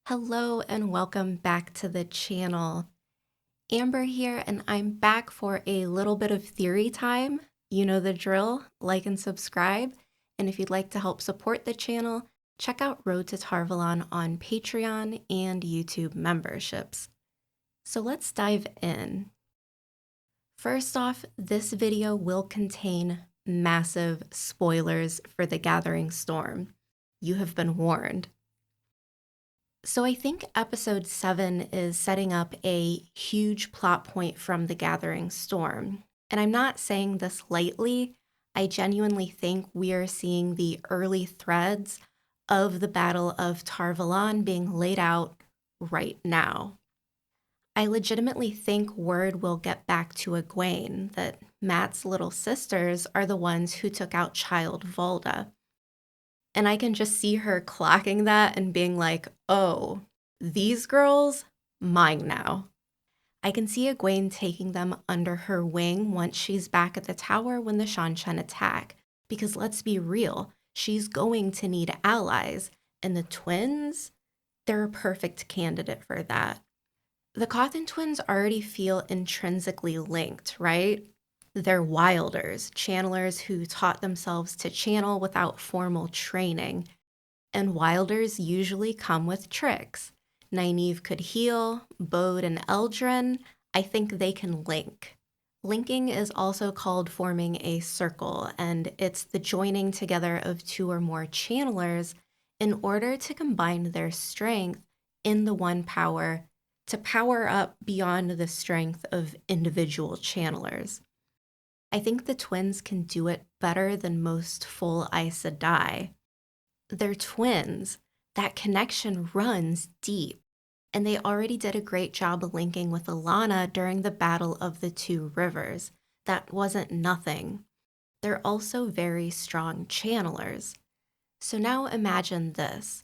Hello and welcome back to the channel. Amber here, and I'm back for a little bit of theory time. You know the drill, like and subscribe. And if you'd like to help support the channel, check out Road to Tar Valon on Patreon and YouTube memberships. So let's dive in. First off, this video will contain massive spoilers for the Gathering Storm. You have been warned. So I think episode 7 is setting up a huge plot point from the Gathering Storm. And I'm not saying this lightly. I genuinely think we are seeing the early threads of the Battle of Tar Valon being laid out right now. I legitimately think word will get back to Egwene that Mat's little sisters are the ones who took out child Volda. And I can just see her clocking that and being like, oh, these girls, mine now. I can see Egwene taking them under her wing once she's back at the tower when the Seanchan attack. Because let's be real, she's going to need allies. And the twins, they're a perfect candidate for that. The Cauthon twins already feel intrinsically linked, right? They're wilders, channelers who taught themselves to channel without formal training. And wilders usually come with tricks. Nynaeve could heal, Bode and Eldrin, I think they can link. Linking is also called forming a circle, and it's the joining together of two or more channelers in order to combine their strength in the one power to power up beyond the strength of individual channelers. I think the twins can do it better than most full Aes Sedai. They're twins. That connection runs deep. And they already did a great job linking with Alana during the Battle of the Two Rivers. That wasn't nothing. They're also very strong channelers. So now imagine this.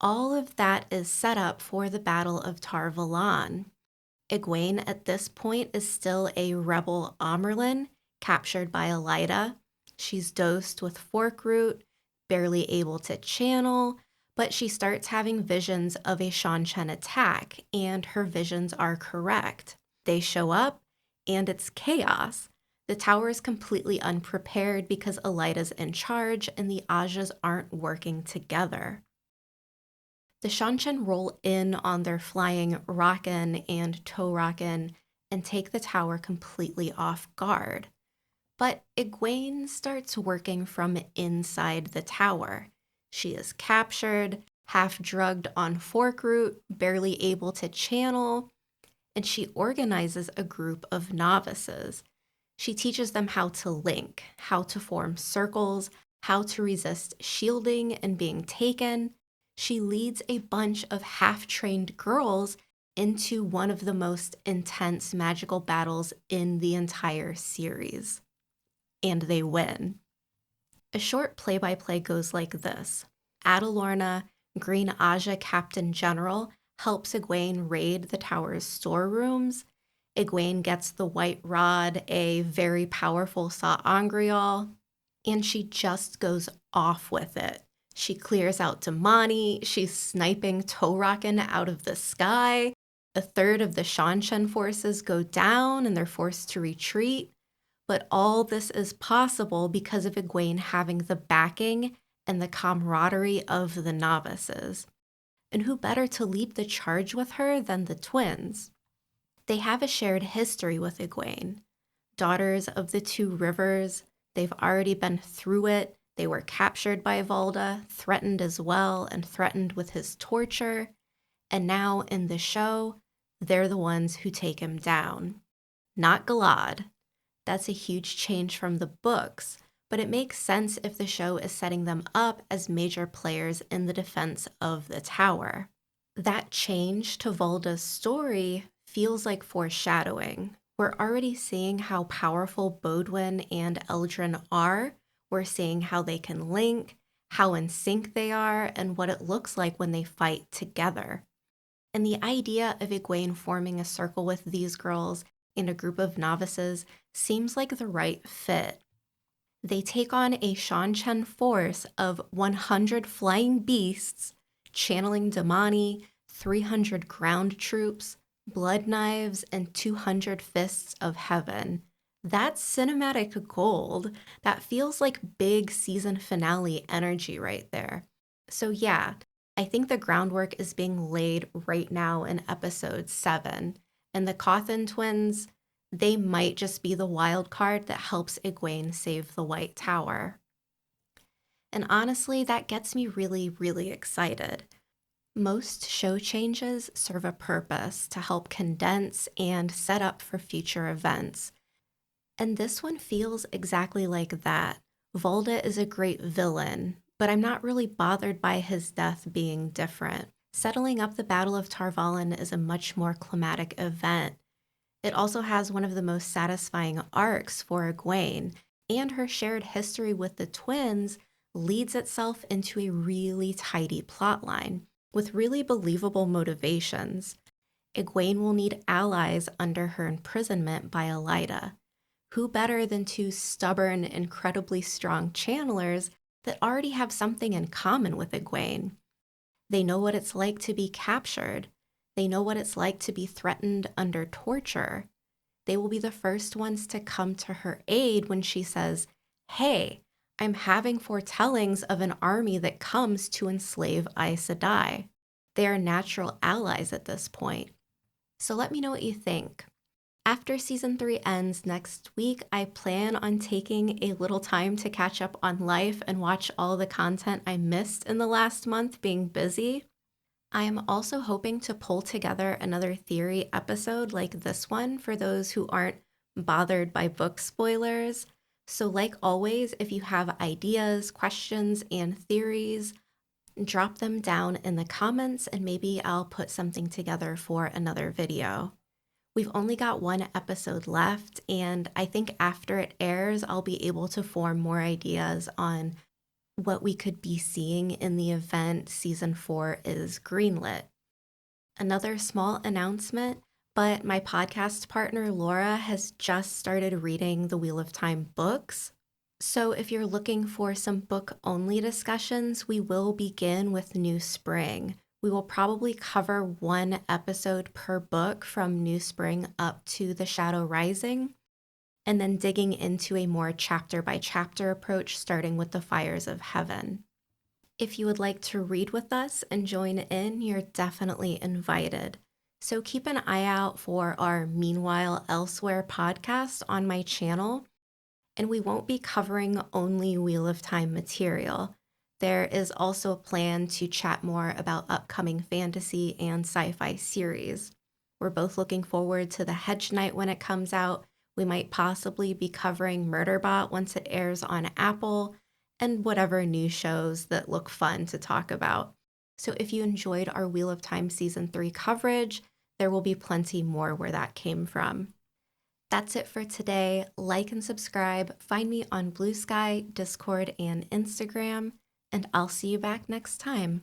All of that is set up for the Battle of Tar Valon. Egwene at this point is still a rebel Amerlin, captured by Elida. She's dosed with fork root, barely able to channel, but she starts having visions of a Seanchan attack, and her visions are correct. They show up, and it's chaos. The tower is completely unprepared because Elida's in charge, and the Ajas aren't working together. The Seanchan roll in on their flying Rockin and Toe Rockin and take the tower completely off guard. But Egwene starts working from inside the tower. She is captured, half drugged on fork root, barely able to channel, and she organizes a group of novices. She teaches them how to link, how to form circles, how to resist shielding and being taken. She leads a bunch of half-trained girls into one of the most intense magical battles in the entire series. And they win. A short play-by-play goes like this. Adalorna, Green Aja Captain General, helps Egwene raid the tower's storerooms. Egwene gets the White Rod, a very powerful sa'angreal, and she just goes off with it. She clears out Damani, she's sniping Toe Rockin out of the sky. A third of the Seanchan forces go down and they're forced to retreat. But all this is possible because of Egwene having the backing and the camaraderie of the novices. And who better to lead the charge with her than the twins? They have a shared history with Egwene. Daughters of the Two Rivers, they've already been through it. They were captured by Volda, threatened as well, and threatened with his torture. And now in the show, they're the ones who take him down. Not Galad. That's a huge change from the books, but it makes sense if the show is setting them up as major players in the defense of the tower. That change to Volda's story feels like foreshadowing. We're already seeing how powerful Bodwin and Eldrin are. We're seeing how they can link, how in sync they are, and what it looks like when they fight together. And the idea of Egwene forming a circle with these girls and a group of novices seems like the right fit. They take on a Seanchan force of 100 flying beasts, channeling Damani, 300 ground troops, blood knives, and 200 fists of heaven. That's cinematic gold. That feels like big season finale energy right there. So yeah, I think the groundwork is being laid right now in episode 7. And the Cauthon twins, they might just be the wild card that helps Egwene save the White Tower. And honestly, that gets me really, really excited. Most show changes serve a purpose to help condense and set up for future events. And this one feels exactly like that. Volda is a great villain, but I'm not really bothered by his death being different. Settling up the Battle of Tar Valon is a much more climatic event. It also has one of the most satisfying arcs for Egwene, and her shared history with the twins leads itself into a really tidy plotline with really believable motivations. Egwene will need allies under her imprisonment by Elida. Who better than two stubborn, incredibly strong channelers that already have something in common with Egwene? They know what it's like to be captured. They know what it's like to be threatened under torture. They will be the first ones to come to her aid when she says, "Hey, I'm having foretellings of an army that comes to enslave Aes Sedai." They are natural allies at this point. So let me know what you think. After season 3 ends next week, I plan on taking a little time to catch up on life and watch all the content I missed in the last month being busy. I am also hoping to pull together another theory episode like this one for those who aren't bothered by book spoilers. So like always, if you have ideas, questions, and theories, drop them down in the comments and maybe I'll put something together for another video. We've only got one episode left, and I think after it airs, I'll be able to form more ideas on what we could be seeing in the event season 4 is greenlit. Another small announcement, but my podcast partner Laura has just started reading the Wheel of Time books. So if you're looking for some book-only discussions, we will begin with New Spring. We will probably cover one episode per book from New Spring up to The Shadow Rising, and then digging into a more chapter-by-chapter approach starting with The Fires of Heaven. If you would like to read with us and join in, you're definitely invited. So keep an eye out for our Meanwhile Elsewhere podcast on my channel, and we won't be covering only Wheel of Time material. There is also a plan to chat more about upcoming fantasy and sci-fi series. We're both looking forward to The Hedge Knight when it comes out. We might possibly be covering Murderbot once it airs on Apple, and whatever new shows that look fun to talk about. So if you enjoyed our Wheel of Time Season 3 coverage, there will be plenty more where that came from. That's it for today. Like and subscribe. Find me on Blue Sky, Discord, and Instagram, and I'll see you back next time.